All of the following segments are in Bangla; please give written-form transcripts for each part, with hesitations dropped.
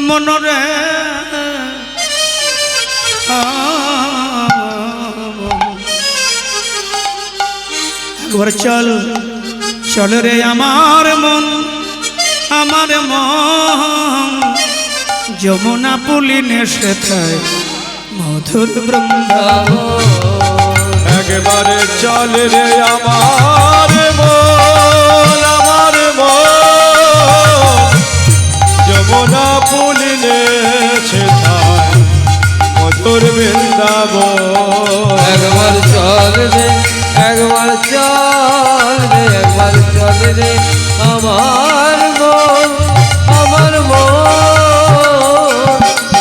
মনরে একবার চল চল রে আমার মন যমুনা পুলিনে সেথায় মধুর বৃন্দাবন। একবারে চল রে আমার মন যমুনা পুলিনে সেথায় মধুর বৃন্দাবন। একবার চল রে একবার চল রে একবার চল রে আমার মন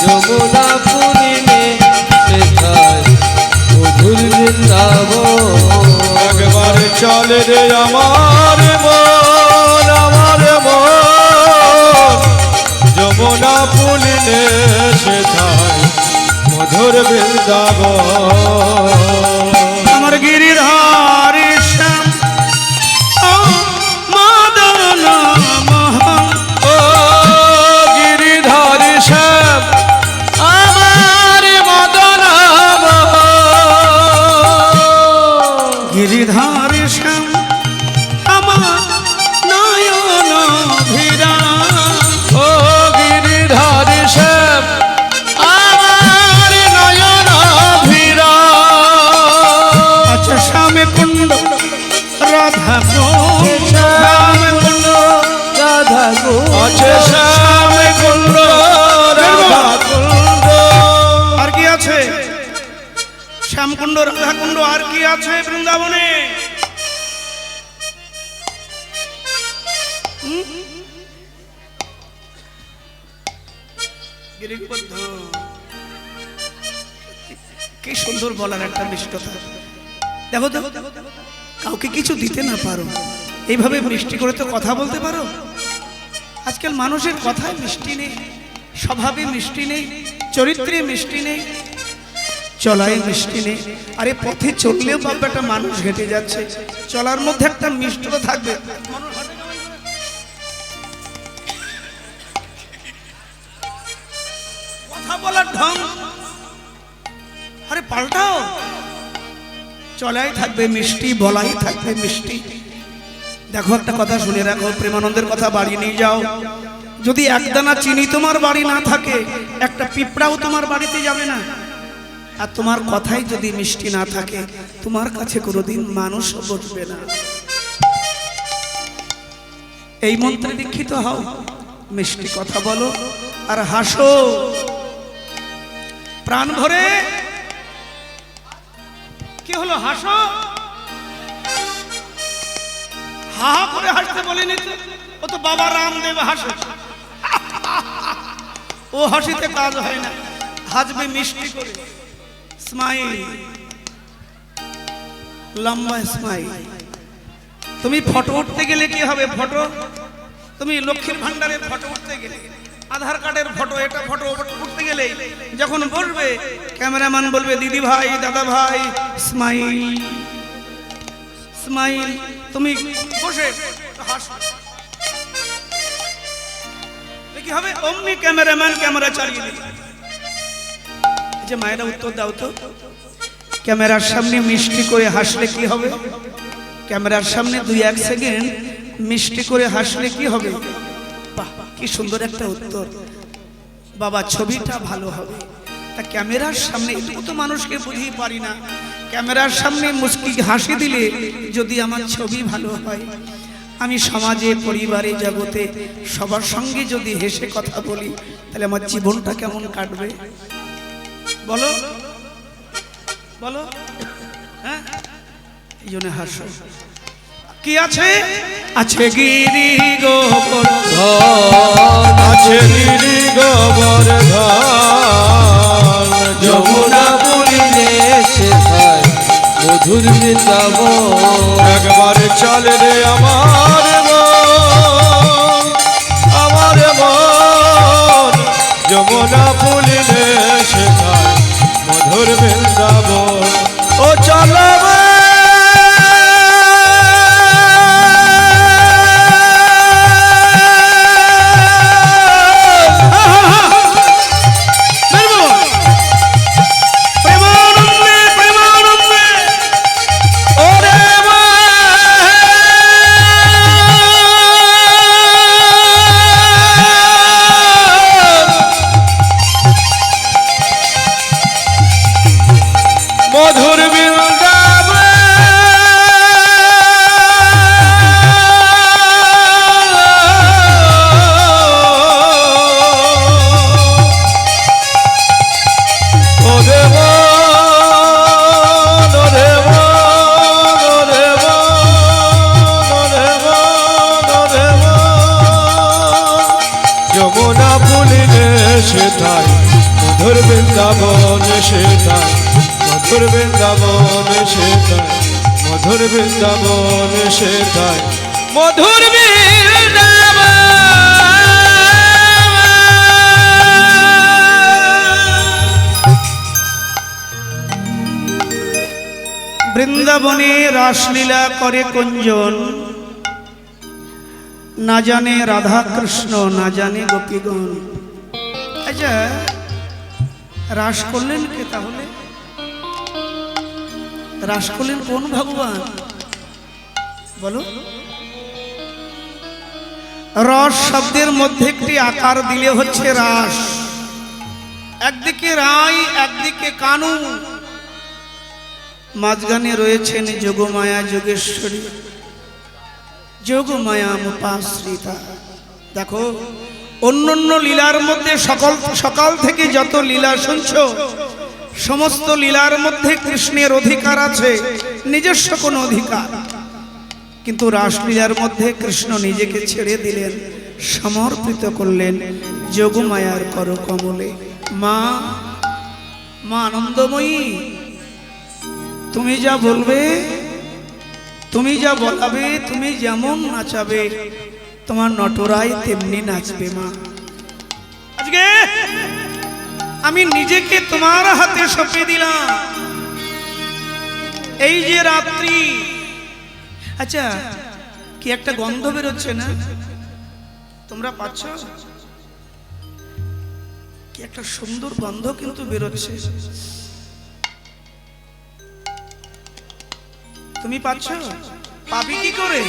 যমুনা পুলিনে সেথায় মধুর বৃন্দাবন। একবার চল রে আমার মন যমুনা পুলিনে সেথায় মধুর বৃন্দাবন। আমার গিরিধারী শ্যাম মাদন মোহন, ও গিরিধারী শ্যাম আমার মদন গিরিধারী শ্যাম আমার নয়ন ভিরা, ও গিরিধারী শ্যাম আমার নয়ন ভিরা। আচ্ছা শ্যামে কুণ্ড রাধা কুণ্ড, শ্যামে কুণ্ড রাধা গো আছে শ্যাম কুণ্ড রাধা কুণ্ড। আর কি আছে? শ্যামকুণ্ড রাধাকুণ্ড আর কি আছে বৃন্দাবনে? গিরিবদ্ধ কি সুন্দর বলার একটা মিষ্টতা। দেখো দেখো কাউকে কিছু দিতে না পারো, এইভাবে মিষ্টি করে তো কথা বলতে পারো। আজকাল মানুষের কথায় মিষ্টি নেই, স্বভাবে মিষ্টি নেই, চরিত্রে মিষ্টি নেই, চলায় মিষ্টি নেই। আরে পথে চললেও বাবা একটা মানুষ হেঁটে যাচ্ছে, চলার মধ্যে একটা মিষ্টতা থাকবে। কথা বলার ঢং আরে পাল্টাও, চলাই থাকবে মিষ্টি, বলাই থাকবে মিষ্টি। দেখো একটা কথা শুনে রাখো, প্রেমানন্দের কথা বাড়ি নিয়ে যাও। যদি একদানা চিনি তোমার বাড়ি না থাকে, একটা পিঁপড়াও তোমার বাড়িতে যাবে না। আর তোমার কথাই যদি মিষ্টি না থাকে, তোমার কাছে কোনোদিন মানুষও বসবে না। এই মন্ত্রে দীক্ষিত হও, মিষ্টি কথা বলো আর হাসো প্রাণ ভরে। কি হলো? হাসো, হা হা করে হাসতে বলিনি তো, ও তো বাবা রামদেব হাসে। ও হাসিতে কাজ হয় না, হাসবে মিষ্টি করে। স্মাইল, লম্বা স্মাইল। তুমি ফটো উঠতে গেলে কি হবে? ফটো তুমি লক্ষ্মীর ভান্ডারের ফটো উঠতে গেলে, আধার কার্ডের ফটো, এটা ফটো উঠতে গেলে যখন বলবে ক্যামেরাম্যান বলবে দিদি ভাই দাদা ভাই স্মাইল স্মাইল, তুমি বসে হাসো, কি হবে? অমনি ক্যামেরাম্যান ক্যামেরা চালিয়ে দিবে। যে মায়েরা উত্তর দাও তো, ক্যামেরার সামনে মিষ্টি করে হাসলে কি হবে? ক্যামেরার সামনে 2-1 সেকেন্ড মিষ্টি করে হাসলে কি হবে? বাহ, কি সুন্দর একটা উত্তর বাবা, ছবিটা ভালো হবে। তা ক্যামেরার সামনে এটুকু তো মানুষকে বুঝিয়ে পারি না, ক্যামেরার সামনে মুস্কি হাসি দিলে যদি আমার ছবি ভালো হয়, আমি সমাজে পরিবারে জগতে সবার সঙ্গে যদি হেসে কথা বলি, তাহলে আমার জীবনটা কেমন কাটবে বলো বলো? হ্যাঁ, এই জন্য হাসো। কি আছে? আছে গিরি গোবর্ধন, আছে গিরি গোবর্ধন যমুনা পুলিনে সেথায় মধুর বৃন্দাবন। একবার চল রে আমার মন যমুনা পুলিনে সেথায় মধুর বৃন্দাবন। ও চল বৃন্দাবন সেটাই মধুর বৃন্দাবন সেটাই মধুর বৃন্দাবন সেটাই মধুর বৃন্দাবনে রাসলীলা করে কুঞ্জন, না জানে রাধা কৃষ্ণ, না জানে গোপীগণ। আচ্ছা, রাস করলেন কে তাহলে? রাস করলেন কোন ভগবান বলো? রস শব্দের মধ্যে একটি আকার দিলে হচ্ছে রাস। একদিকে রায়, একদিকে কানু, মাঝখানে রয়েছেন যোগমায়া যোগেশ্বরী, যোগমায়া মুপাশ্রিতা। দেখো, অন্যান্য লীলার মধ্যে সকাল থেকে যত লীলা শুনছ, সমস্ত লীলার মধ্যে কৃষ্ণের অধিকার আছে, নিজস্ব কোনো অধিকার। কিন্তু রাসলীলার মধ্যে কৃষ্ণ নিজেকে ছেড়ে দিলেন, সমর্পিত করলেন যোগমায়ার করকমলে। মা, মা আনন্দময়ী, তুমি যা বলবে, তুমি যা বলাবে, তুমি যেমন নাচাবে, তোমার নটরাই তেমনি নাচবে। মা, আজকে আমি নিজেকে তোমার হাতে সঁপে দিলাম। এই যে রাত্রি, আচ্ছা কি একটা গন্ধ বেরোচ্ছে না? তোমরা পাচ্ছ? কি একটা সুন্দর গন্ধ কিন্তু বেরোচ্ছে, তুমি পাচ্ছ? পাবি কি করে?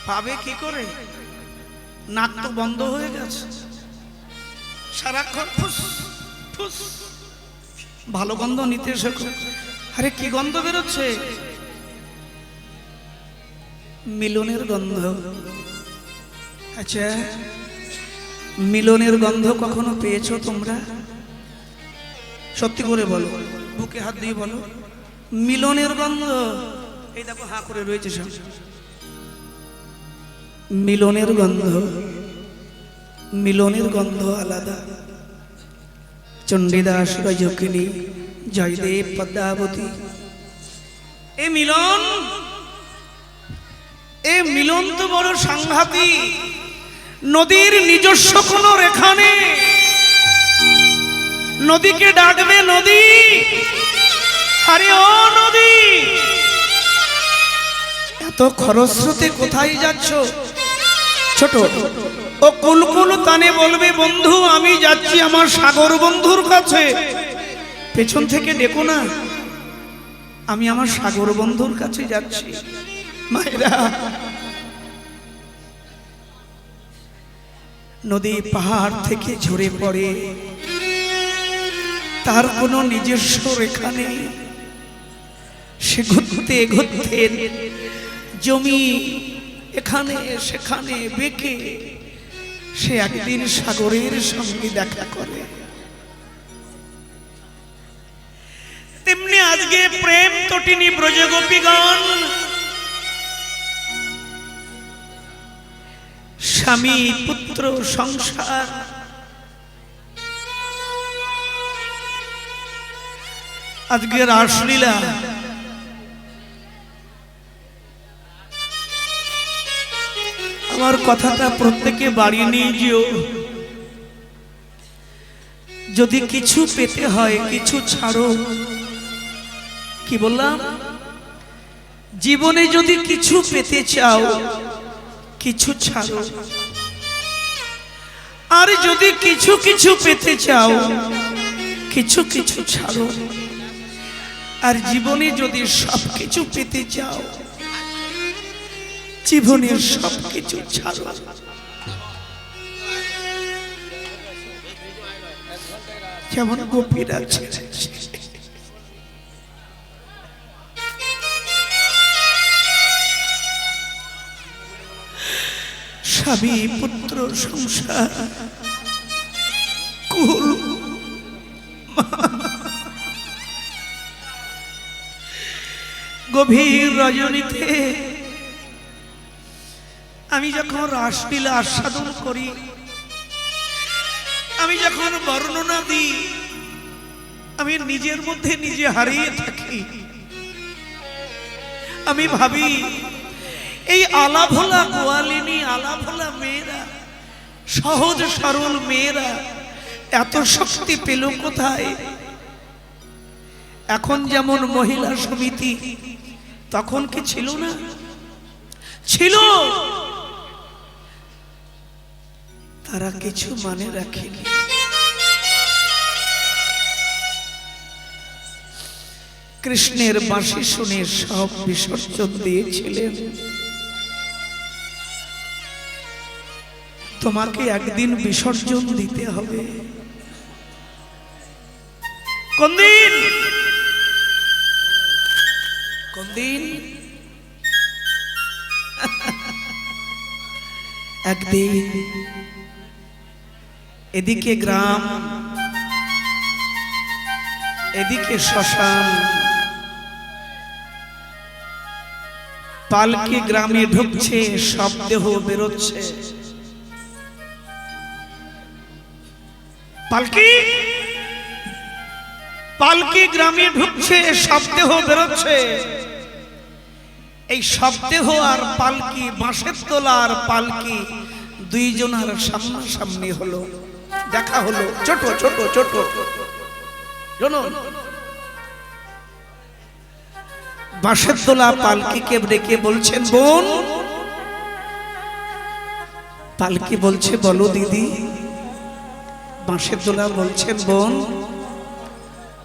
পাবে কি করে? নাক তো বন্ধ হয়ে গেছে, সারাক্ষণ ফুস ফুস। ভালো গন্ধ নিতে শেখো। আরে কি গন্ধ বেরোচ্ছে? মিলনের গন্ধ। আচ্ছা, মিলনের গন্ধ কখনো পেয়েছো তোমরা? সত্যি করে বলো, বুকে হাত দিয়ে বলো, মিলনের গন্ধ। এই দেখো হাঁ করে রয়েছে সব। মিলনের গন্ধ, মিলনের গন্ধ আলাদা। চণ্ডীদাস, গজকিনী, জয়দেব, পদ্মাবতী, এ মিলন, এ মিলন তো বড় সাংঘাতিক। নদীর নিজস্ব কোনো রেখা নেই। নদীকে ডাকবে নদী, আরে ও নদী, এত খরস্রোতে কোথায় যাচ্ছ? ছোট ও কুলকুল তানে বলবে, বন্ধু আমি যাচ্ছি আমার সাগর বন্ধুর কাছে। পেছন থেকে ডেকো না, আমি আমার সাগর বন্ধুর কাছে যাচ্ছি। মায়েরা, নদী পাহাড় থেকে ঝরে পড়ে, তার কোনো নিজস্ব রেখা নেই। সে ঘুরতে ঘুরতে জমি এখানে সেখানে বেঁকে সে একদিন সাগরের সঙ্গে দেখা করে। তেমনি আজকে প্রেম তটিনী ব্রজগোপীগণ স্বামী পুত্র সংসার, আজকে রাসলীলা। আমার কথাটা প্রত্যেকে বাড়িয়ে নিয়ে যেও। যদি কিছু পেতে হয় কিছু ছাড়ো। কি বললাম? জীবনে যদি কিছু পেতে চাও কিছু ছাড়ো, আর যদি কিছু কিছু পেতে চাও কিছু কিছু ছাড়ো। আর জীবনে যদি সবকিছু পেতে চাও জীবনের সবকিছু ছাড়ো। যেমন গোপীরা ছেড়েছে, স্বামী পুত্র সংসার কুল, গভীর রজনীতে আমি যখন রাসলীলা আস্বাদন করি আমি যখন বর্ণনা দিই আমি নিজের মধ্যে নিজে হারিয়ে থাকি। আমি ভাবি এই আলাভোলা গোয়ালিনী আলাভোলা মেয়েরা, সহজ সরল মেয়েরা এত শক্তি পেল কোথায়? এখন যেমন মহিলা সমিতি, তখন কি ছিল না? ছিল। তারা কিছু মানে রাখেনি। কৃষ্ণের বাঁশি শুনে সব বিসর্জন দিয়েছিলেন। তোমাকে একদিন বিসর্জন দিতে হবে। কোন দিন? কোন দিন? একদিন। এদিকে গ্রাম, এদিকে শ্মশান। পালকি গ্রামে ঢুকছে, সব দেহ বেরোচ্ছে। পালকি পালকি গ্রামে ঢুকছে, সব দেহ বেরোচ্ছে। এই সব দেহ আর পালকি, বাঁশের তোলা আর পালকি দুইজনের সামনাসামনি হলো, দেখা হলো। ছোট ছোট ছোট শুনুন, বাঁশের তোলা পালকিকে ডেকে বলছেন, বোন। পালকি বলছে, বলো দিদি। বাঁশের তোলা বলছেন, বোন,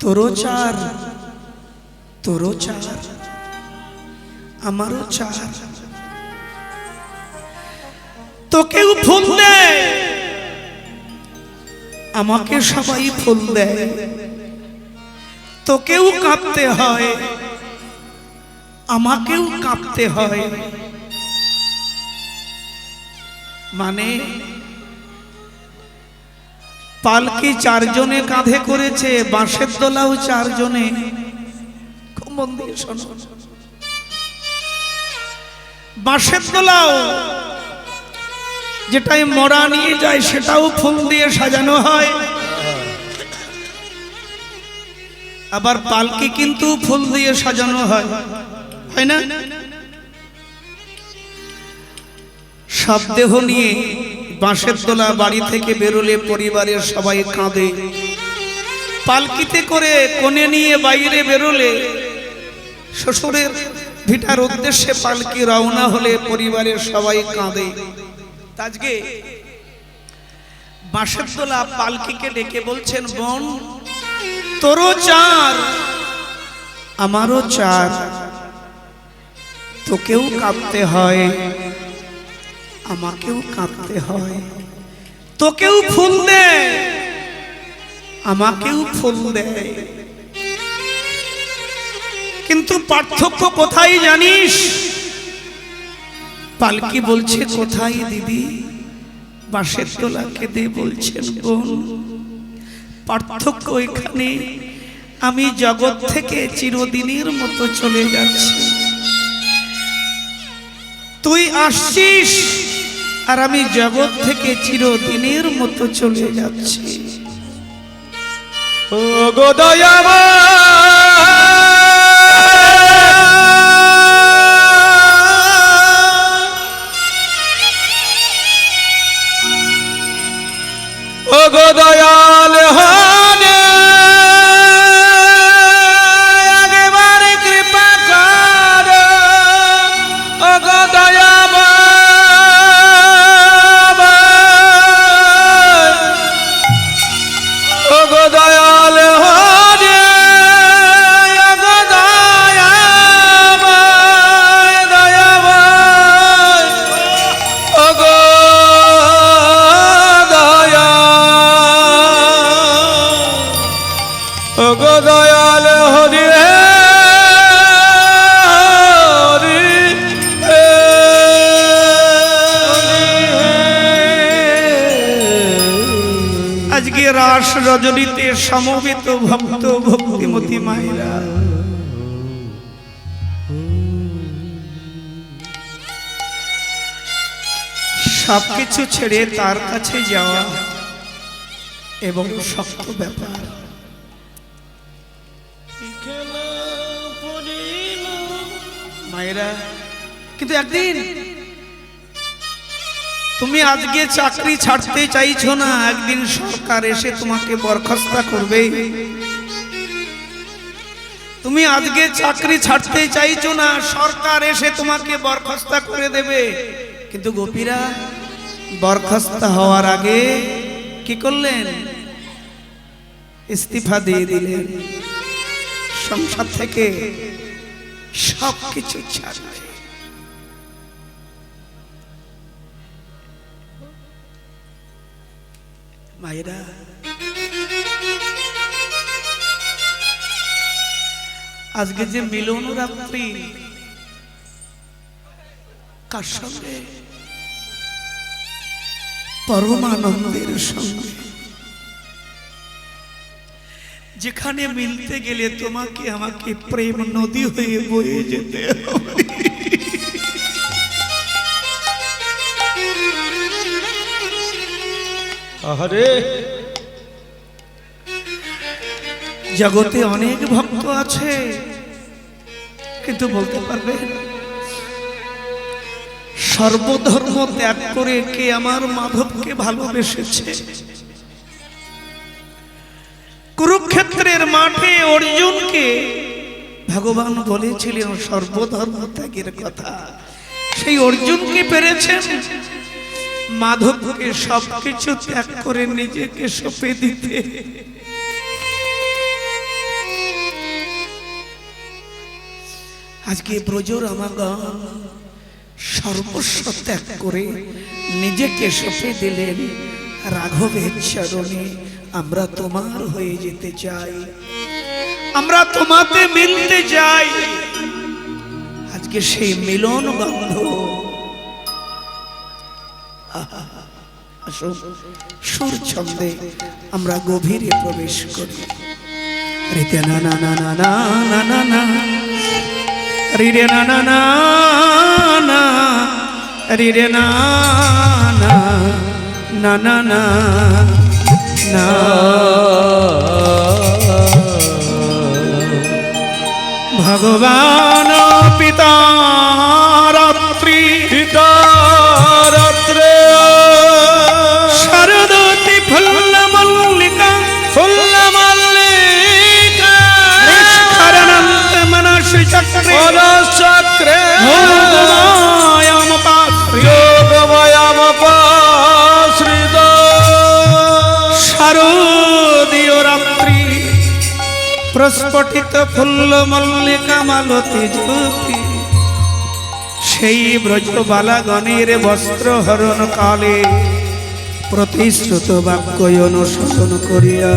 তোরও চার, তোরও চার, আমারও চার। তোকেও ফুল দেয়, আমাকে সবাই ফুল দেয়। তোকেও কাঁপতে হয়, আমাকেও কাঁপতে হয়। মানে পালকি চারজনে কাঁধে করেছে, বাঁশের দোলাও চারজনে। খুব মন দিয়ে শোনো। বাঁশের দোলাও যেটাই মরা নিয়ে যায় সেটাও ফুল দিয়ে সাজানো হয়। আবার পালকি কিন্তু ফুল দিয়ে সাজানো হয়, হয় না? সব দেহ নিয়ে বাঁশের তোলা বাড়ি থেকে বেরোলে পরিবারের সবাই কাঁদে। পালকিতে করে কোণে নিয়ে বাইরে বেরোলে, শ্বশুরের ভিটার উদ্দেশ্যে পালকি রওনা হলে পরিবারের সবাই কাঁদে। আজকে বাঁশের তোলা পালকিকে ডেকে বলছেন, বোন, তোরও চার, আমারও চার। তোকেও কাঁদতে হয়, আমাকেও কাঁদতে হয়। তোকেও ফুল দেয়, আমাকেও ফুল দেয়। কিন্তু পার্থক্য কোথায় জানিস? পালকি বলছে, কোথায় দিদি? বাঁশের তোলা কেঁদে বলছেন, বোন, পার্থক্য এখানে, আমি জগৎ থেকে চিরদিনের মতো চলে যাচ্ছি। তুই আসছিস আর আমি জগৎ থেকে চিরদিনের মতো চলে যাচ্ছি। ও গো দয়াময়, ও গো দয়াল হনে, একবার কৃপা কর। ও গো দয়াময়, ও গো দয়াল হনে, ও গো দয়াময়, দয়াময়, ও গো ও গো দয়াল হরি রে, হরি হে। আজকে রাস রজনীতে সমবেত ভক্ত ভক্তিমতী মায়েরা, সবকিছু ছেড়ে তার কাছে যাওয়া। এবং শক্ত ব্যাপার। মায়েরা, কিন্তু একদিন তুমি আজকে চাকরি ছাড়তে চাইছো না, একদিন সরকার এসে তোমাকে বরখাস্ত করবে। তুমি আজকে চাকরি ছাড়তে চাইছো না, সরকার এসে তোমাকে বরখাস্ত করে দেবে। কিন্তু গোপীরা বরখাস্ত হওয়ার আগে কি করলেন? ইস্তিফা দিয়ে দিলেন, সংসার থেকে সবকিছু ছাড়লেন। মায়েরা, আজকে যে মিলন রাত্রি, কার সঙ্গে? পরমানন্দের সঙ্গে। যেখানে মিলতে গেলে তোমাকে আমাকে প্রেম নদী হয়ে বয়ে যেতে হবে। আহারে, জগতে অনেক ভক্ত আছে, কিন্তু বলতে পারবেন সর্বধর্ম ত্যাগ করে কে আমার মাধবকে ভালোবেসেছে? কুরুক্ষেত্রের মাঠে অর্জুনকে ভগবান বলেছিলেন সর্বধর্ম ত্যাগের কথা। সেই অর্জুনকে পেরেছেন মাধবকে সবকিছু ত্যাগ করে নিজেকে সঁপে দিতে। আজকে ব্রজর আমাগণ সর্বস্ব ত্যাগ করে নিজেকে সঁপে দিলেন রাঘবের চরণে। আমরা তোমার হয়ে যেতে চাই, আমরা তোমাতে মিলতে চাই। আজকে সেই মিলন বন্ধ। আসুন সুর ছন্দে আমরা গভীরে প্রবেশ করি। রিতে না না না না না না না না, রিরে না না না না, রিরে না না না না না না। ভগবান পিতা রাত্রি, পিতা রাত্রে শরদতি ফুল্ল মল্লিকা, ফুল্ল মল্লিকা নিষ্করণন্ত মনসি চক্রে, চক্রে যোগমায়ামপাশ্রিত, যোগময়ামপাশ্রিত শারদীয় রাত্রি প্রস্ফুটিত ফুল্ল মল্লিকা মালতী জ্যোতি। সেই ব্রজবালাগণের বস্ত্র হরণ কালে প্রতিশ্রুত বাক্য অনুসরণ করিয়া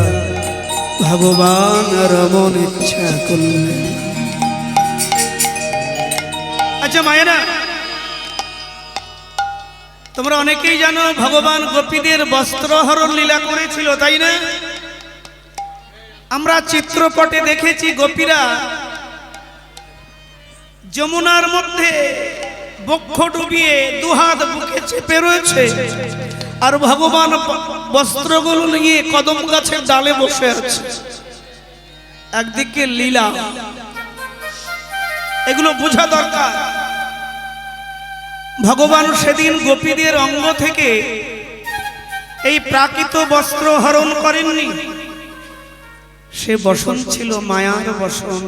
ভগবান রমণ ইচ্ছা করলেন। আচ্ছা মায়েরা, তোমরা অনেকেই জানো ভগবান গোপীদের বস্ত্রহরণ লীলা করেছিল, তাই না? আমরা চিত্রপটে দেখেছি গোপীরা যমুনার মধ্যে বক্ষ ডুবিয়ে দুহাত বুকে চেপে রয়েছে, আর ভগবান বস্ত্রগুলো নিয়ে কদম গাছের ডালে বসে আছে। একদিকে লীলা, এগুলো বোঝা দরকার। ভগবান সেদিন গোপীদের অঙ্গ থেকে এই প্রাকৃত বস্ত্র হরণ করেননি। সে বসন ছিল মায়ার বসন,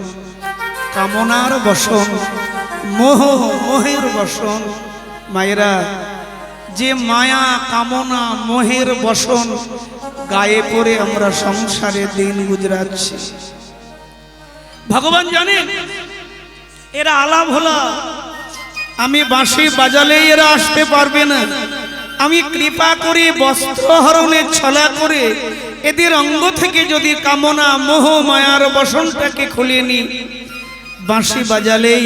কামনার বসন, মোহের বসন। মায়েরা, যে মায়া কামনা মোহের বসন গায়ে পরে আমরা সংসারে দিন গুজরাচ্ছি, ভগবান জানেন এরা আলাপ হলা, আমি বাঁশি বাজালেই এরা আসতে পারবে না। আমি কৃপা করে বস্ত্র হরণের ছলা করে এদের অঙ্গ থেকে যদি কামনা মোহ মায়ার বসনটাকে খুলে নি, বাঁশি বাজালেই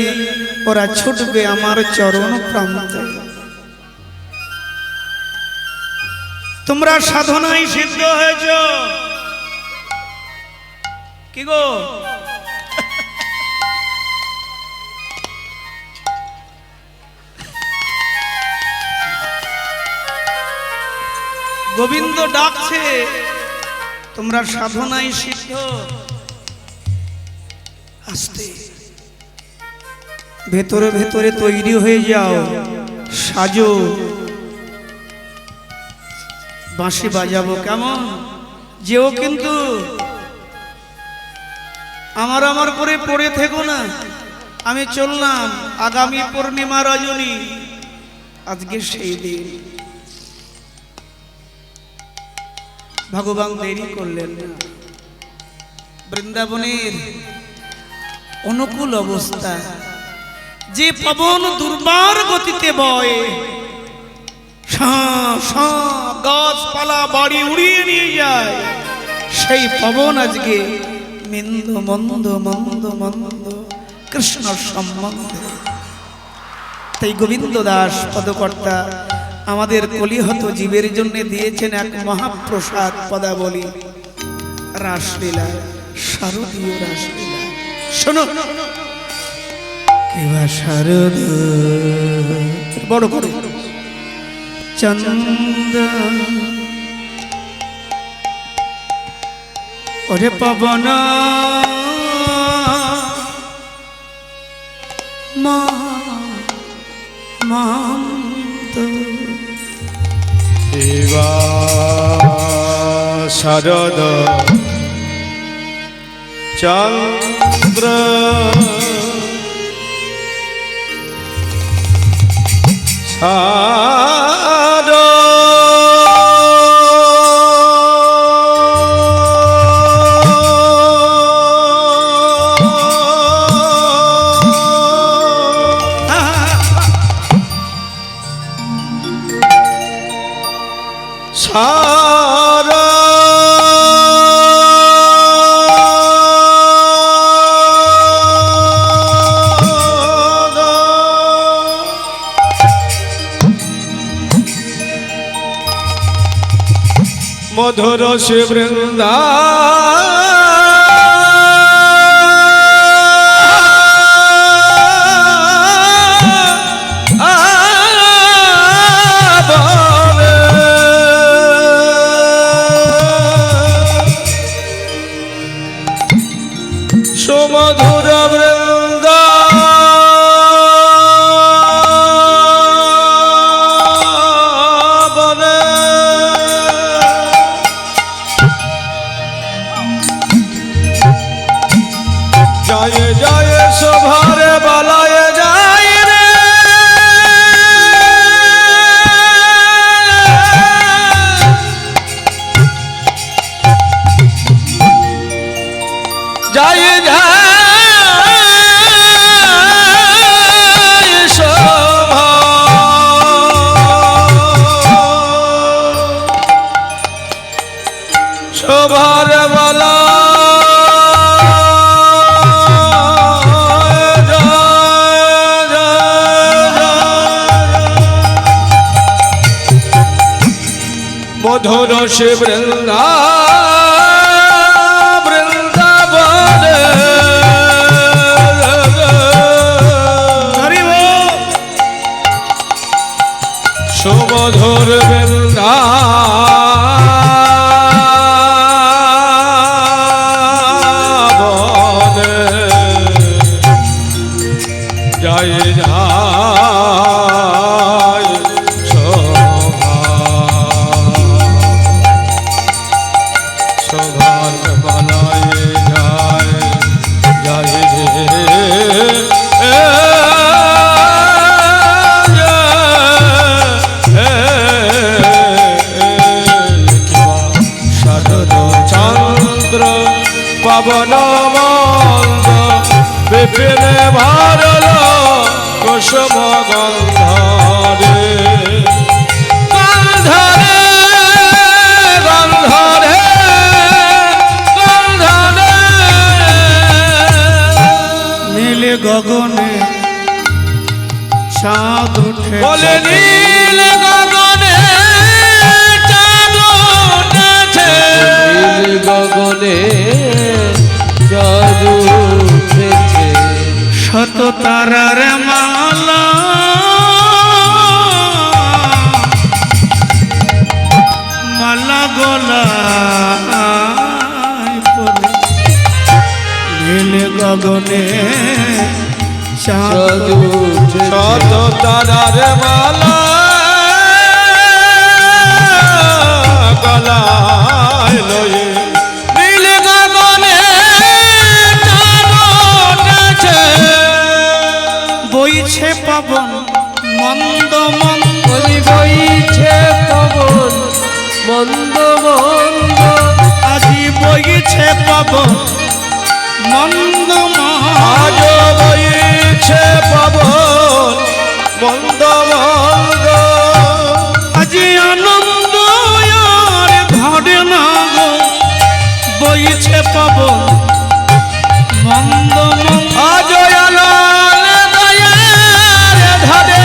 ওরা ছুটবে আমার চরণ প্রান্তে। তোমরা সাধনায় সিদ্ধ হয়েছ কি গো? গোবিন্দ ডাকছে, তোমরা সাধনায় সিদ্ধ। আস্তে ভেতরে ভেতরে তৈরি হয়ে যাও, সাজো। বাঁশি বাজাবো কেমন, যেও কিন্তু আমার আমার করে পড়ে থেকো না। আমি চললাম, আগামী পূর্ণিমা রজনী, আজকে সেই দিন। ভগবান দেরি করলেন না। বৃন্দাবনের অনুকূল অবস্থা, যে পবন দুর্বার গতিতে বয়, গাছপালা বাড়ি উড়িয়ে নিয়ে যায়, সেই পবন আজকে মন্দ মন্দ মন্দ মন্দ কৃষ্ণ সম্বন্ধে। তাই গোবিন্দ দাস পদকর্তা আমাদের কলিহত জীবের জন্য দিয়েছেন এক মহাপ্রসাদ পদাবলী, রাসলীলা, শারদীয় রাসলীলা। শোনো, কেবা শারদ বড় করো চন্দ, ওরে পবন মান্ত, দেবা শারদ চন্দ্র শারদ মধুর সে বৃন্দা সুমধুর বৃন্দা জয় জয় শোভারে বলায় যায় রে, জয় জয় শোভা শোভার বলা মধুর সে বৃন্দা বৃন্দাবনে সুমধুর বৃন্দাবনে জয় জয় শোভার বলায় যায় যায় শারদ চন্দ্র পবন মন্দ বিপিনে ভারল কুসুম গন্ধরে গন্ধরে গন্ধরে গন্ধরে নীল গগনে চাঁদ উঠে, বলে নীল গগনে চাঁদ উঠেছে, নীল গগনে চাঁদ উঠেছে, শত তারার মালা মালা গোলা গগনে চাঁদ চাঁদ উঠেছে শত তারার মালা গলায় লয়ে নীল গগনে চাঁদ উঠেছে বইছে পবন মন্দ মন্দ বলি বইছে পবন মন্দ মন্দ আজি বইছে পবন মন্দ আজ বইছে পবন মন্দ মন্দ আজি আনন্দ আর ধরে না গো বইছে পবন মন্দ মন্দ আজ আলোলে দয়ার ধরে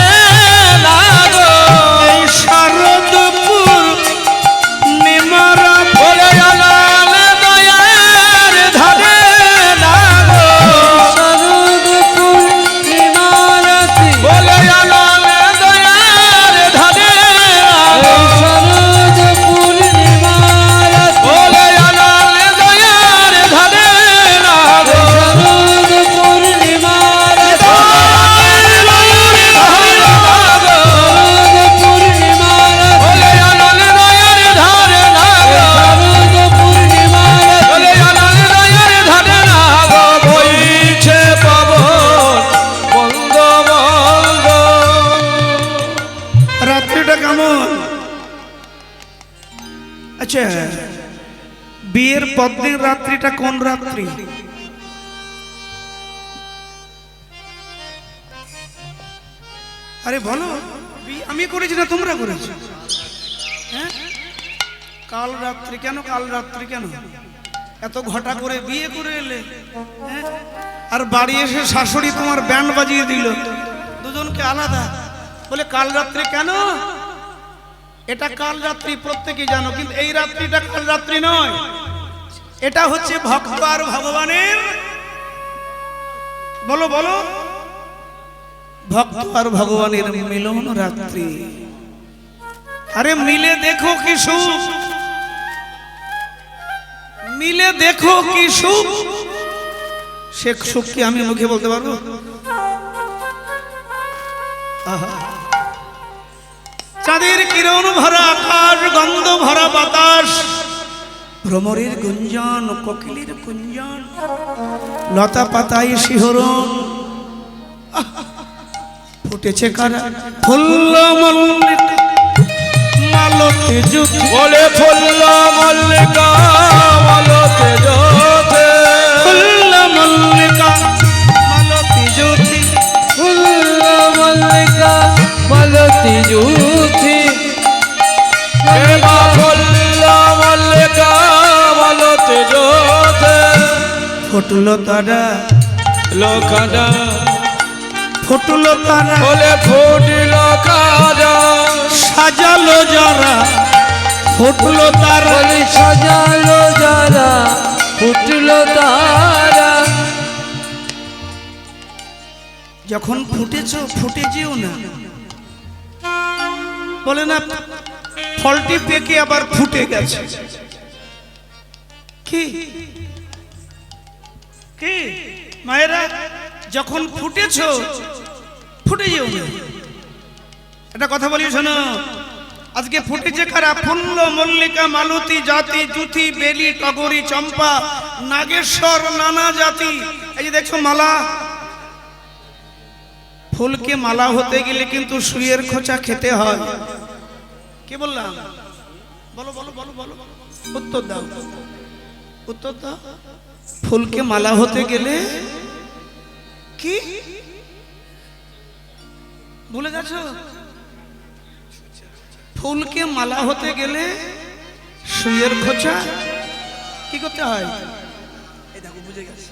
লাগো এই শারদপুর নিমারা বলে আলোলে দয়ার ধরে লাগো শরদপুর নিমারতি বলে আলোলে দয়ার ধরে লাগো শরদপুর নিমারতি বলে আলোলে দয়ার ধরে লাগো শরদপুর নিমারতি শরদপুর নিমারতি বলে আলোলে দয়ার ধরে লাগো শরদপুর নিমারতি বলে আলোলে দয়ার ধরে লাগো বইছে পবন মন্দ মন্দ রাত্রিটা কেমন? আচ্ছা, বিয়ের পরদিন রাত্রিটা কোন রাত্রি? আরে বলো, বিয়ে আমি করেছি না তোমরা করেছো? হ্যাঁ, কাল রাত্রি কেন? কাল রাত্রি কেন? এত ঘটা করে বিয়ে করে এলে, হ্যাঁ? আর বাড়ি এসে শাশুড়ি তোমার ব্যান্ড বাজিয়ে দিল, দুজনকে আলাদা, বলে কাল রাত্রি কেন? এটা কাল রাত্রি প্রত্যেকেই জানো, কিন্তু এই রাত্রিটা কাল রাত্রি নয়, এটা হচ্ছে ভক্ত আর ভগবানের, বলো বলো, ভক্ত আর ভগবানের মিলন রাত্রি। আরে মিলে দেখো কি সুখ, মিলে দেখো কি সুখ, সে সুখ কি আমি মুখে বলতে পারবো? আহা, চাঁদের কিরণ ভরা আকাশ, গন্ধ ভরা বাতাস, ভ্রমরের গুঞ্জন, কোকিলের কুঞ্জন, লতা পাতায় শিহরণ, ফুটেছে কারা ফুল্ল মল্লিক মালতে যুগ, বলে ফুল্ল মল্লিকা মালতে জোতে ফুল্ল মল্লিকা মালতে জ্যোতি, ফুল্ল মল্লিকা মালতি জুথি এমা ফুল্ল মল্লিকা মালতে জোতে ফুটলো তারা, লোকানা ফুটলো তারা, বলে ফুটিল কাজা সাজালো যারা, ফুটলো তারা, বলি সাজালো যারা ফুটলো তারা যখন ফুটেছো ফুটে যেও না, বলে না ফলটি পেকে আবার ফুটে গেছে, কি কি মায়েরা, যখন ফুটেছো ফুটে যেও না, একটা কথা বলি শোনো, আজকে ফুটেছে কারা? ফুল্ল মল্লিকা মালতী জাতি জুথি বেলি টগরি চম্পা নাগেশ্বর নানা জাতি, এই যে দেখছো মালা, ফুলকে মালা হতে গেলে কিন্তু সুইয়ের খোঁচা খেতে হয়, কি বললাম? বলো বলো বলো বলো, উত্তর দাও, উত্তর দাও। ফুলকে মালা হতে গেলে কি ভুলে গেছো? ফুলকে মালা হতে গেলে সুইয়ের খোঁচা কি করতে হয়? এই দেখো বুঝে গেছে।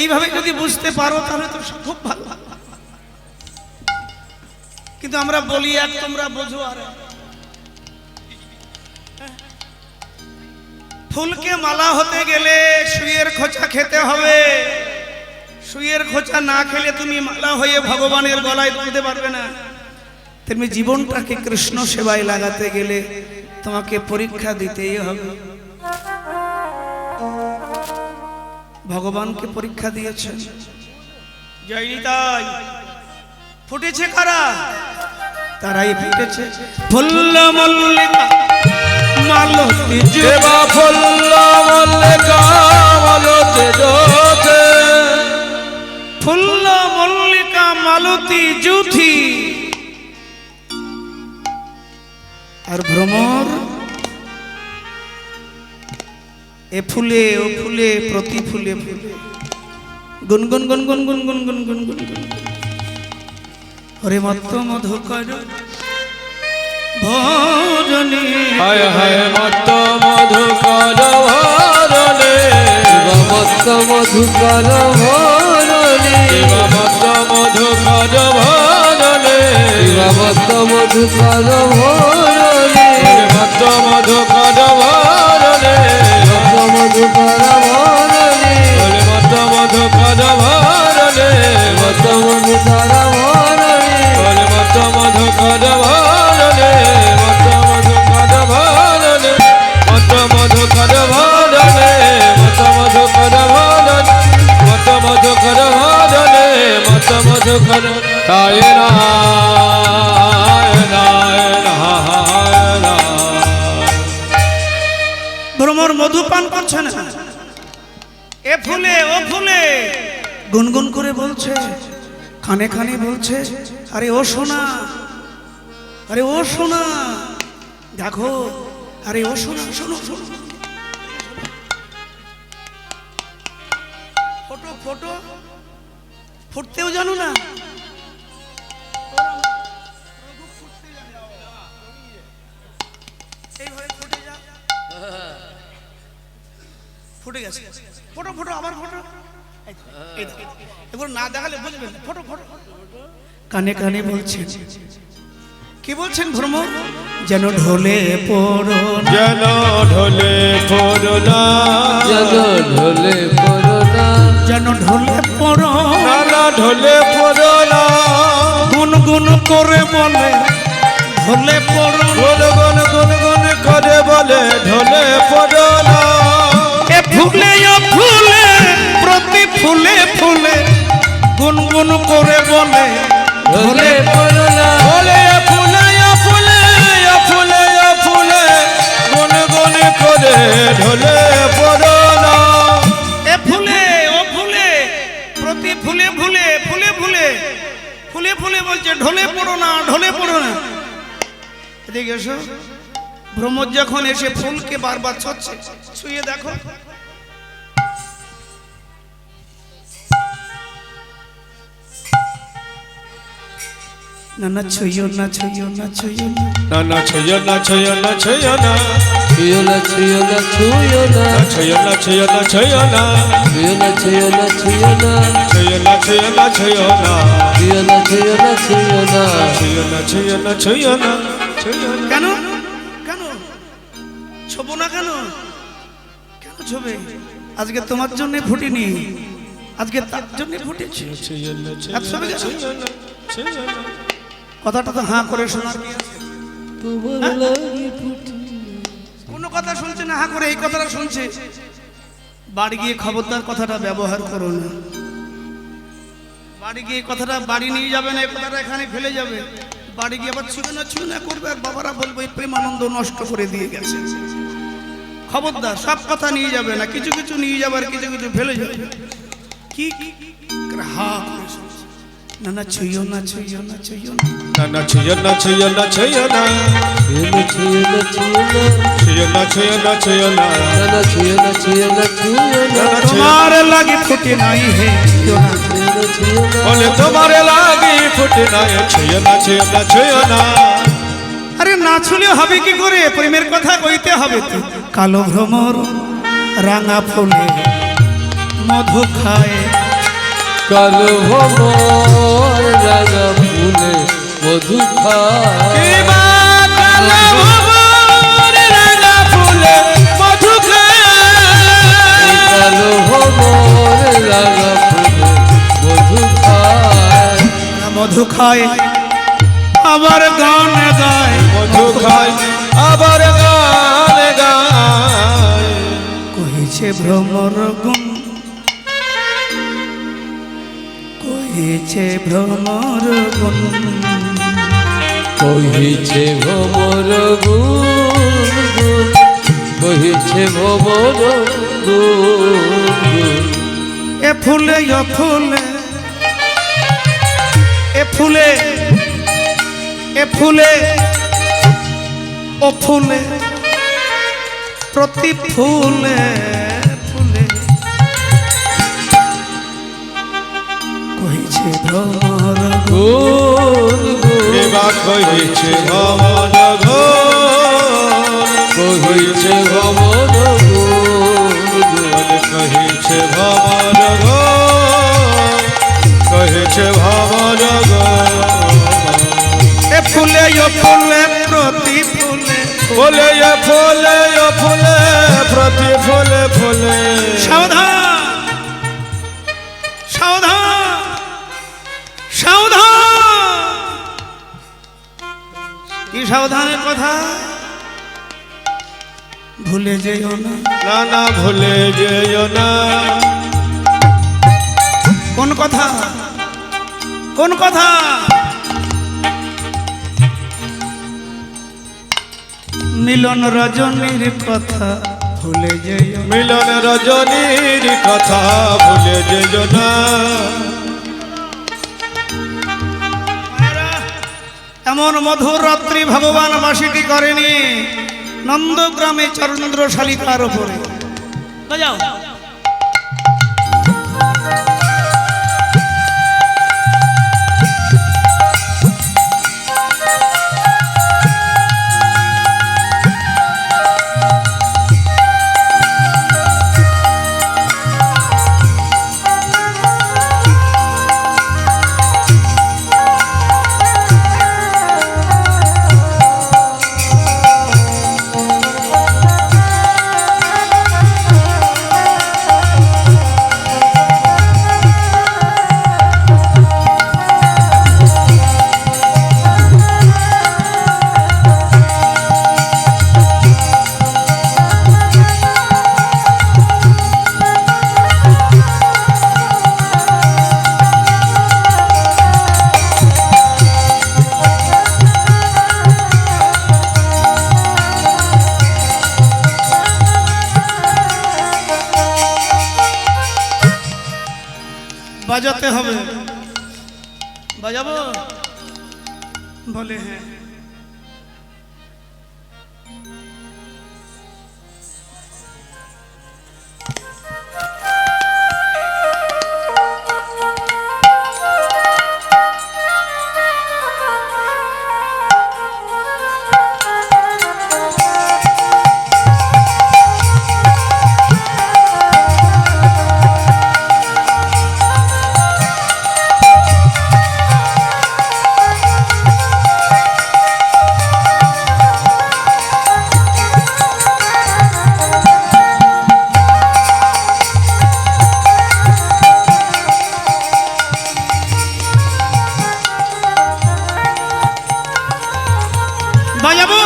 এইভাবে যদি বুঝতে পারো তাহলে তো খুব ভালো, কিন্তু আমরা বলি এক, তোমরা বোঝো আর এক। ফুলকে মালা হতে গেলে সুইয়ের খোঁচা খেতে হবে, সুইয়ের খোঁচা না খেলে তুমি মালা হয়ে ভগবানের গলায় তুলতে পারবে না। তেমনি জীবনটাকে কৃষ্ণ সেবায় লাগাতে গেলে তোমাকে পরীক্ষা দিতেই হবে। ভগবানকে পরীক্ষা দিয়েছেন। যায়নি তাই ফুটেছে কারা? তারাই ফুটেছে ফুল্ল মল্লিকা মালতী দেবা ফুল্ল মল্লিকা মালতী জোতে, ফুল্ল মল্লিকা মালতী জুথি। আর ভ্রমর এ ফুলে ও ফুলে প্রতি ফুলে ফুলে গুনগুন গুনগুন গুনগুন গুনগুন গুনগুন হরে মত্ত মধুকর ভজনী। হায় হায় মত্ত মধুকর ভরণে, মত্ত মধুকর ভরণে, মত্ত মধুকর ভরণে, মত্ত মধুকর ভরণে, মত্ত মধুকর ভরণে, মত্ত মধুকর ভরণে, মত্ত মধুকর ভরণে, মত্ত মধুকর ভরণে, মত্ত মধুকর ভরণে, মত্ত মধুকর ভরণে, মত্ত মধুকর ভরণে, মত্ত মধুকর ভরণে, মত্ত মধুকর ভরণে, মত্ত মধুকর কায় নায় নায় নায়। ভ্রমর মধু পান করছে না, এ ফুলে ও ফুলে গুনগুন করে বলছে, খানে খানে বলছে, আরে ও সোনা, আরে ও সোনা দেখো, আরে ও সোনা শোনো শোনো, ফটো ফটো ফুটতেও জানো না? এইভাবে ফুটে যা, ফুটে গেছে, ফটো ফটো আবার ফটো, এবার না দেখালে বুঝবেন, ফটো ফটো। কানে কানে বলছেন, কি বলছেন ভ্রমর? যেন ঢোলে পড়ো না, যেন ঢোলে পড়ো না, যেন ঢোলে পড়ো না, যেন ঢোলে পড়ো না, না ঢোলে পড়ো না, গুনগুন করে বলে ঢোলে পড়ো না। গুন গুন গুন গুন করে বলে ঢোলে পড়ো না। এ ফুলে ও ফুলে প্রতি ফুলে ফুলে গুনগুন করে বলে ঢোলে পড়ো না, বলে ফুলে ফুলে ফুলে ফুলে গুন গুন করে ঢোলে পড়ো না। এ ফুলে ও ফুলে প্রতি ফুলে ফুলে ফুলে ফুলে ফুলে ফুলে বলছে ঢোলে পড়ো না, ঢোলে পড়ো না। এদিকে এসো। ভ্রমর যখন এসে ফুলকে বারবার ছচ্ছে, ছুঁয়ে দেখো, না না ছুঁয়ো না ছুঁয়ো না ছুঁয়ো না, না না ছুঁয়ো না ছুঁয়ো না ছুঁয়ো না, ছুঁয়ো না ছুঁয়ো না ছুঁয়ো না, ছুঁয়ো না ছুঁয়ো না ছুঁয়ো না, ছুঁয়ো না ছুঁয়ো না ছুঁয়ো না, ছুঁয়ো না ছুঁয়ো না ছুঁয়ো না, ছুঁয়ো না ছুঁয়ো না ছুঁয়ো না, ছুঁয়ো না ছুঁয়ো না ছুঁয়ো না, ছুঁয়ো না। কেন কেন ছবো না, কেন কেন ছবে? আজকে তোমার জন্য ফুটিনি, আজকে তার জন্য ফুটেছে। ছুঁয়ো না এত ছবে কেন? ছুঁয়ো না ছুঁয়ো না। কথাটা তো হাঁ করে শোনার কি আছে? তোমার লাগি ফুটি, কোনো কথা শুনছে না, হাঁ করে এই কথাটা শুনছে। বাড়ি গিয়ে খবরদার কথাটা ব্যবহার করো না, বাড়ি গিয়ে কথাটা বাড়ি নিয়ে যাবে না, এই কথাটা এখানে ফেলে যাবে। বাড়ি গিয়ে আবার ছুঁয়ে না করবে, আর বাবারা বলবে এই প্রেমানন্দ নষ্ট করে দিয়ে গেছে। খবরদার, সব কথা নিয়ে যাবে না, কিছু কিছু নিয়ে যাবে আর কিছু কিছু ফেলে যাবে। কি হা করে শুনছে, না না ছুঁয়ো না ছুঁয়ো না ছুঁয়ো না, না না ছুঁয়ো না ছুঁয়ো না ছুঁয়ো না, ছুঁয়ো না ছুঁয়ো না ছুঁয়ো না, ছুঁয়ো না ছুঁয়ো না ছুঁয়ো না, না না ছুঁয়ো না ছুঁয়ো না ছুঁয়ো না, তোমার লাগে ফুটে নাই হে ছুঁয়ো না। ছুঁয়ো না ছুঁয়ো না, বলে তোমার লাগি ফুটে নাই, ছুঁয়ো না ছুঁয়ো না ছুঁয়ো না। আরে না ছুলে হবে কি করে? প্রেমের কথা কইতে হবে তো। কালো ভ্রমর রাঙা ফুলে মধু খায়, কালো ভ্রমর রাঙা ফুলে মধু খায়, কিবা কালো ভ্রমর রাঙা ফুলে মধু খায়, কালো ভ্রমর রাঙা ফুলে মধু খায়, মধু খায় আবার গান গায়, মধু খায় আবার গান গায়। কহিছে ভ্রমর গুণ কহিছে ভ্রমর গুণ, কহিছে ভ্রমর গুণ, কহিছে ভ্রমর গুণ। এ ফুলে ও ফুলে, এ ফুলে, এ ফুলে ও ফুলে, প্রতি ফুলে ফুলে কহিছে ভ্রমর গুণ গুণ। এবা কহিছে ভ্রমর গুণ, কহিছে ভ্রমর গুণ। কহিছে ভ্রমর গুণ, কহিছে ভ্রমর গুণ। এ ফুলে ও ফুলে, প্রতি ফুলে ফুলে এ ফুলে ও ফুলে, প্রতি ফুলে ফুলে। সাবধান, সাবধান, সাবধান। কি সাবধানের কথা? ভুলে যেও না। না না ভুলে যেও না। কোন কথা? কোন কথা? মিলন রজনীর কথা ভুলে যেও না। মিলন রজনীর কথা ভুলে যেও না। এমন মধুর রাত্রি ভগবান বাসিটি করেনি নন্দগ্রামে চন্দ্র শালিকার উপরে। বাজাও। বাজাতে হবে। বাজাবো? বলে হ্যাঁ। বাজাবো?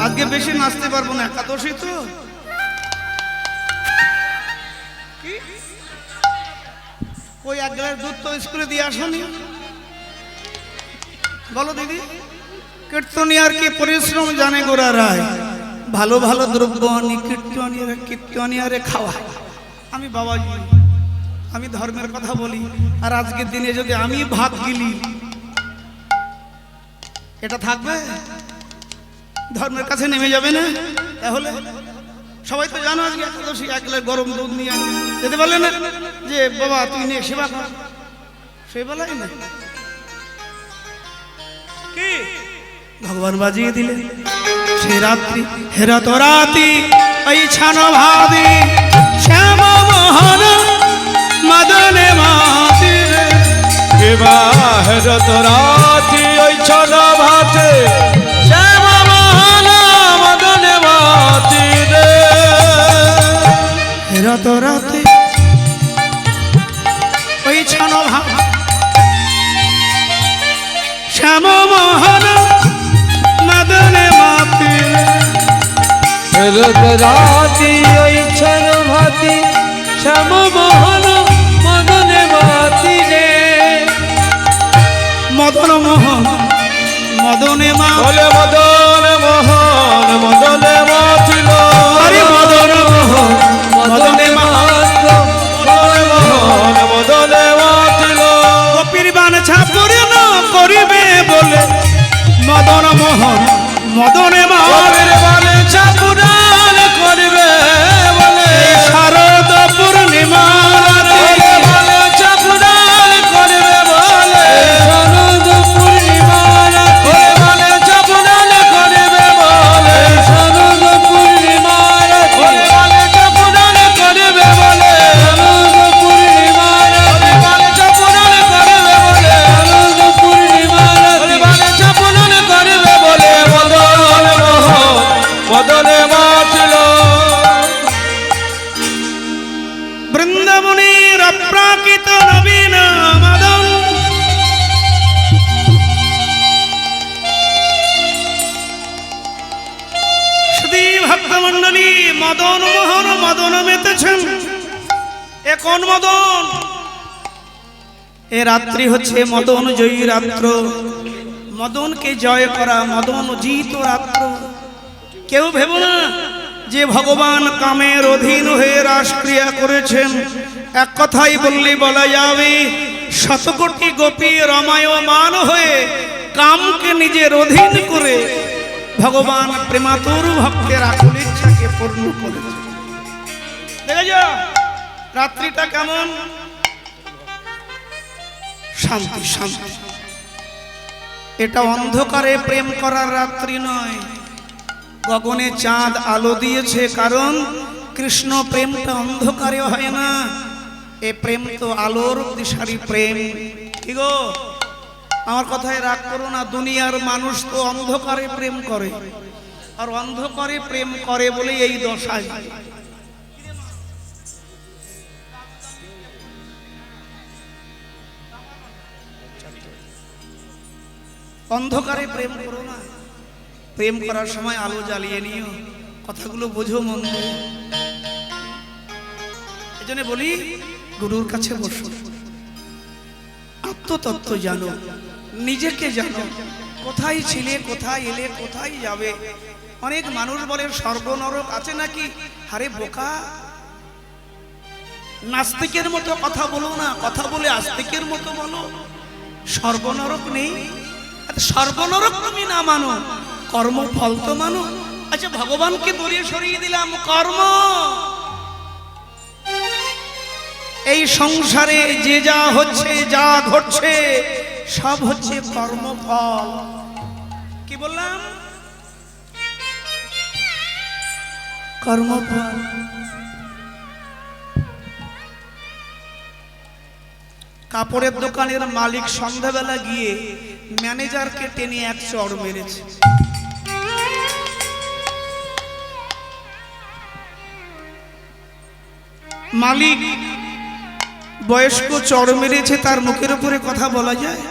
আজকে বেশি নাচতে পারবো না, একাদশী তো। ওই এক গ্লাস দুধ তো স্কুলে দিয়ে আসনি। বলো দিদি, কীর্তনিয়ার কি পরিশ্রম জানে গোরা রায়। ভালো ভালো দ্রব্য আনি কীর্তনিয়ারে খাওয়া। আমি বাবাজি, আমি ধর্মের কথা বলি, আর আজকের দিনে যদি আমি ভাত গিলি, এটা থাকবে? ধর্মের কাছে নেমে যাবে না? তাহলে সবাই তো জানো আজকে একাদশী এক গ্লাস গরম দুধ নিয়ে আসে। যেতে পারলে না যে বাবা তুই নিয়ে সেবা কর, সেই বেলায় না কি ভগবান বাজিয়ে দিলে সে রাত্রি হেরত রাতি ওই ছান ভাবি শ্যাম মোহন মদনে মাতি রে। হেরত রাতি ওই ছন ভাতে শ্যাম মোহন মদনে মাতি রে। হেরত রাতি ওই ছান ভাবি শ্যাম মোহন মদনে মাতি রে। রত রাতি ওই ছন ভাতি শ্যাম মোহন মদনে বাতি রে। মদন মোহন মদনে মা বলে মদন মোহন মদনে মাতিল। আরে মদন মোহন মদনে মা মদনে মোহন মদনে মাতিল। গোপীর বাঞ্ছা পূর্ণ করিবে বলে মদন মোহন মদনে মা কবির বাঞ্ছা পূরণ করবে বলে শারদ পূর্ণিমা কবির বাঞ্ছা পূরণ করবে বলে শরদ পূর্ণিমা কবির বাঞ্ছা পূরণ করবে বলে শরদ পূর্ণিমা কবির বাঞ্ছা পূরণ করবে বলে শরদ পূর্ণিমা কবির বাঞ্ছা পূরণ করবে বলে শরদ পূর্ণিমা কবির বাঞ্ছা পূরণ করবে বলে মদন মোহন মদনে মাতিল। বৃন্দাবনের অপ্রাকৃত নবীন মদন শুধু ভক্তমণ্ডলী মদন মোহন মদন মেতেছেন। এ কোন মদন? এ রাত্রি হচ্ছে মদন জয়ী রাত্র, মদনকে জয় করা, মদন জিত রাত্র। কেউ ভেবো না যে ভগবান কামের অধীন হয়ে রাসক্রিয়া করেছেন। এক কথাই বললে বলা যাবে শতকোটি গোপী রমায়মান হয়ে কামকে নিজের অধীন করে ভগবান প্রেমাতুর ভক্তের আকুল ইচ্ছাকে পূর্ণ করেছে। দেখে যা রাত্রিটা কেমন শান্তি শান্তি। এটা অন্ধকারে প্রেম করার রাত্রি নয়, গগনে চাঁদ আলো দিয়েছে, কারণ কৃষ্ণ প্রেমটা অন্ধকারে হয় না। এ প্রেম তো আলোর দিশারি প্রেম। ঠিক গো, আমার কথায় রাগ করো না। দুনিয়ার মানুষ তো অন্ধকারে প্রেম করে, আর অন্ধকারে প্রেম করে বলে এই দশায়। অন্ধকারে প্রেম করো না, প্রেম করার সময় আলো জ্বালিয়ে নিও। কথাগুলো বোঝো মন দিয়ে। এই জন্য বলি গুরুর কাছে বসো, আত্মতত্ত্ব জানো, নিজেকে জানো, কোথায় ছিলে, কোথায় এলে, কোথায় যাবে। অনেক মানুষ বলে স্বর্গ নরক আছে নাকি। আরে বোকা, নাস্তিকের মতো কথা বলো না, কথা বলে আস্তিকের মতো বলো। স্বর্গ নরক নেই। স্বর্গ নরক তুমি না মানো, কর্মফল তো মানো। আচ্ছা ভগবানকে দূরে সরিয়ে দিলাম, কর্ম। এই সংসারে যে যা হচ্ছে, যা ঘটছে, সব হচ্ছে কর্মফল। কি বললাম? কর্মফল। কাপড়ের দোকানের মালিক সন্ধ্যাবেলা গিয়ে ম্যানেজারকে টেনে এক চড় মেরেছে। মালিক বয়স্ক চড় মেরেছে, তার মুখের উপরে কথা বলা যায়?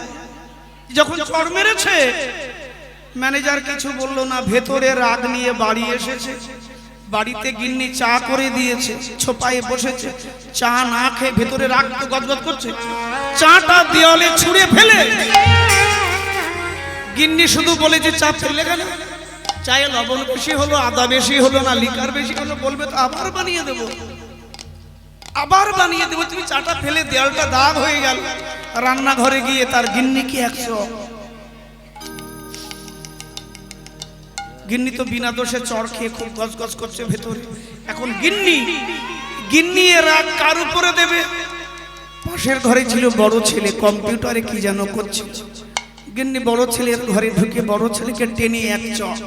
যখন চড় মেরেছে ম্যানেজার কিছু বলল না, ভেতরে রাগ নিয়ে বাড়ি এসেছে। বাড়িতে গিন্নি চা করে দিয়েছে, ছোপায়ে বসেছে, চা না খেয়ে ভেতরে রাগ তো গদগদ করছে। চাটা দেওয়ালে ছুঁড়ে ফেলে গিন্নি শুধু বলেছে চা ফেলে গেল, চায়ে লবণ বেশি হলো, আদা বেশি হলো না লিকার বেশি হলো, বলবে তো আবার বানিয়ে দেবো, আবার বানিয়ে দেবো। তুমি চাটা ফেলে দেওয়ালটা দাগ হয়ে গেল। রান্নাঘরে গিয়ে তার গিন্নিকে 100 গিন্নি তো বিনা দোষে চড় খেয়ে খুব গজগজ করছে ভেতরে। এখন গিন্নি এর রাগ কার উপরে দেবে? পাশের ঘরে ছিল বড় ছেলে, কম্পিউটারে কি যেন করছিল। গিন্নি বড় ছেলের ঘরে ঢুকে বড় ছেলেকে টেনে এক চড়।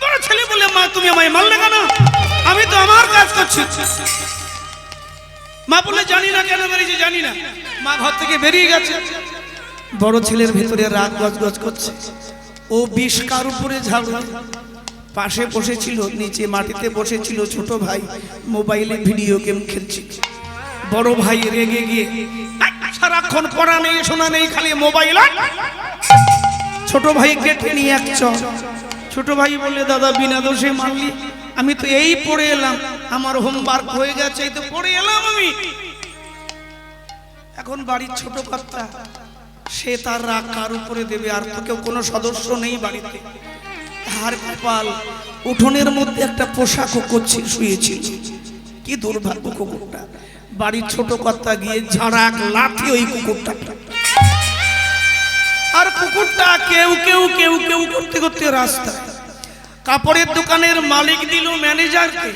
বড় ছেলে বলে, মা তুমি আমায় মারলে কেন? আমি তো আমার কাজ করছি। মা বলে, জানি না কেন মেরেছি, জানি না। মা ঘর থেকে বেরিয়ে গেছে। বড় ছেলের ভেতরে রাগ গজগজ করছে। ও বিষ কার উপরে ঝাড়ু? পাশে বসেছিল, নিচে মাটিতে বসেছিল ছোট ভাই, মোবাইলে ভিডিও গেম খেলছে। বড় ভাই রেগে গিয়ে, সারাক্ষণ পড়া নেই শোনা নেই, খালি মোবাইল। ছোট ভাই গেটে নিয়ে এক চড়। ছোট ভাই বলে, দাদা বিনা দোষে মারলি? আমি তো এই পড়ে এলাম, আমার হোমওয়ার্ক হয়ে গেছে, এই তো পড়ে এলাম আমি। এখন বাড়ির ছোট কর্তা, সে তার রাগ কার উপরে দেবে? আর তো কেউ কোনো সদস্য নেই বাড়িতে। আর কপাল, উঠোনের মধ্যে একটা পোষা কুকুর শুয়েছিল। কি দুর্ভাগ্য কুকুরটা! বাড়ির ছোট কর্তা গিয়ে ঝাড়াক লাথি ওই কুকুরটা। আর কুকুরটা কেউ কেউ কেউ কেউ করতে করতে রাস্তা। কাপড়ের দোকানের মালিক দিল ম্যানেজারকে,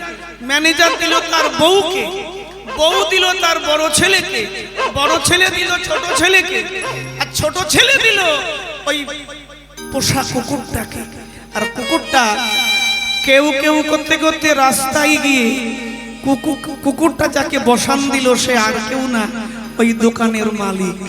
ম্যানেজার দিল তার বউকে, বউ দিল তার বড় ছেলেকে, বড় ছেলে দিল ছোট ছেলেকে, আর ছোট ছেলে দিল ওই পোষা কুকুরটাকে। আর কুকুরটা কেউ কেউ করতে করতে রাস্তায় গিয়ে কুকুরটা যাকে বসান দিল সে আর কেউ না, ওই দোকানের মালিক।